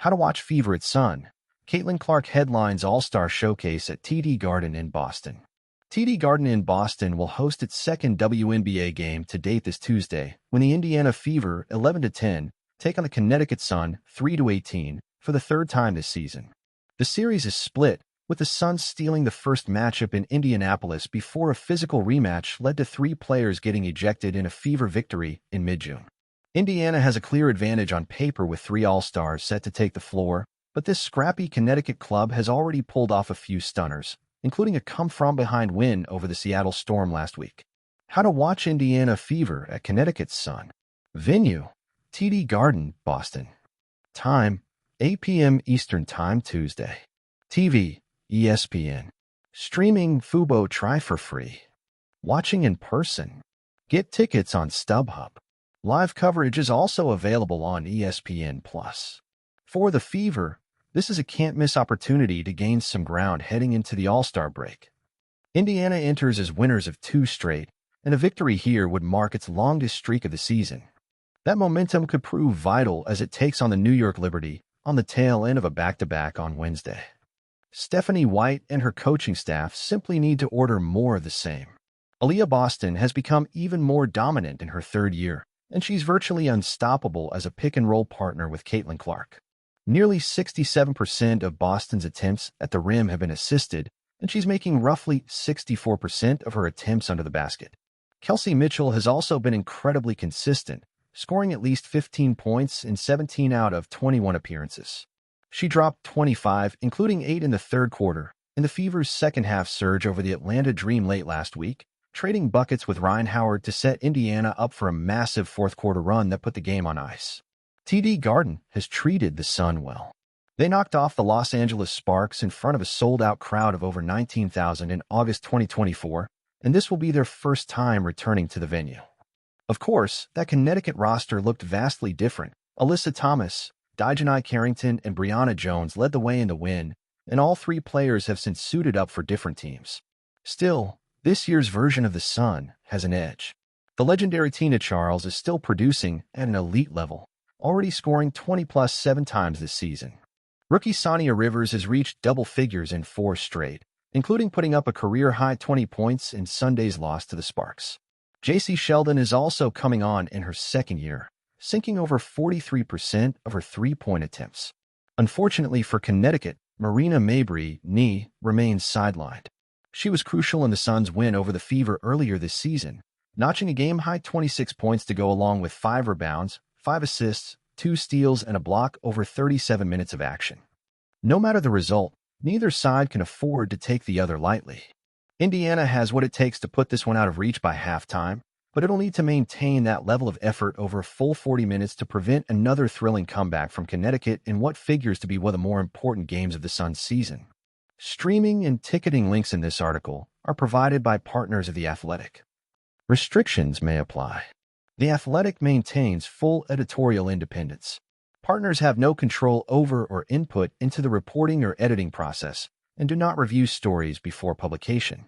How to watch Fever at Sun. Caitlin Clark headlines All-Star Showcase at TD Garden in Boston. TD Garden in Boston will host its second WNBA game to date this Tuesday, when the Indiana Fever, 11-10, take on the Connecticut Sun, 3-18, for the third time this season. The series is split, with the Sun stealing the first matchup in Indianapolis before a physical rematch led to 3 players getting ejected in a Fever victory in mid-June. Indiana has a clear advantage on paper with 3 All-Stars set to take the floor, but this scrappy Connecticut club has already pulled off a few stunners, including a come-from-behind win over the Seattle Storm last week. How to watch Indiana Fever at Connecticut's Sun. Venue: TD Garden, Boston. Time: 8 p.m. Eastern Time Tuesday. TV: ESPN. Streaming: Fubo. Try for free. Watching in person. Get tickets on StubHub. Live coverage is also available on ESPN+. For the Fever, this is a can't-miss opportunity to gain some ground heading into the All-Star break. Indiana enters as winners of 2 straight, and a victory here would mark its longest streak of the season. That momentum could prove vital as it takes on the New York Liberty on the tail end of a back-to-back on Wednesday. Stephanie White and her coaching staff simply need to order more of the same. Aaliyah Boston has become even more dominant in her 3rd year, and she's virtually unstoppable as a pick-and-roll partner with Caitlin Clark. Nearly 67% of Boston's attempts at the rim have been assisted, and she's making roughly 64% of her attempts under the basket. Kelsey Mitchell has also been incredibly consistent, scoring at least 15 points in 17 out of 21 appearances. She dropped 25, including 8 in the 3rd quarter, in the Fever's second-half surge over the Atlanta Dream late last week, trading buckets with Ryan Howard to set Indiana up for a massive 4th-quarter run that put the game on ice. TD Garden has treated the Sun well. They knocked off the Los Angeles Sparks in front of a sold-out crowd of over 19,000 in August 2024, and this will be their first time returning to the venue. Of course, that Connecticut roster looked vastly different. Alyssa Thomas, Dijonai Carrington, and Brianna Jones led the way in the win, and all 3 players have since suited up for different teams. Still, this year's version of the Sun has an edge. The legendary Tina Charles is still producing at an elite level, already scoring 20-plus 7 times this season. Rookie Sonia Rivers has reached double figures in 4 straight, including putting up a career-high 20 points in Sunday's loss to the Sparks. J.C. Sheldon is also coming on in her 2nd year, sinking over 43% of her 3-point attempts. Unfortunately for Connecticut, Marina Mabrey, knee, remains sidelined. She was crucial in the Suns' win over the Fever earlier this season, notching a game-high 26 points to go along with 5 rebounds, 5 assists, 2 steals, and a block over 37 minutes of action. No matter the result, neither side can afford to take the other lightly. Indiana has what it takes to put this one out of reach by halftime, but it'll need to maintain that level of effort over a full 40 minutes to prevent another thrilling comeback from Connecticut in what figures to be one of the more important games of the Suns' season. Streaming and ticketing links in this article are provided by partners of The Athletic. Restrictions may apply. The Athletic maintains full editorial independence. Partners have no control over or input into the reporting or editing process and do not review stories before publication.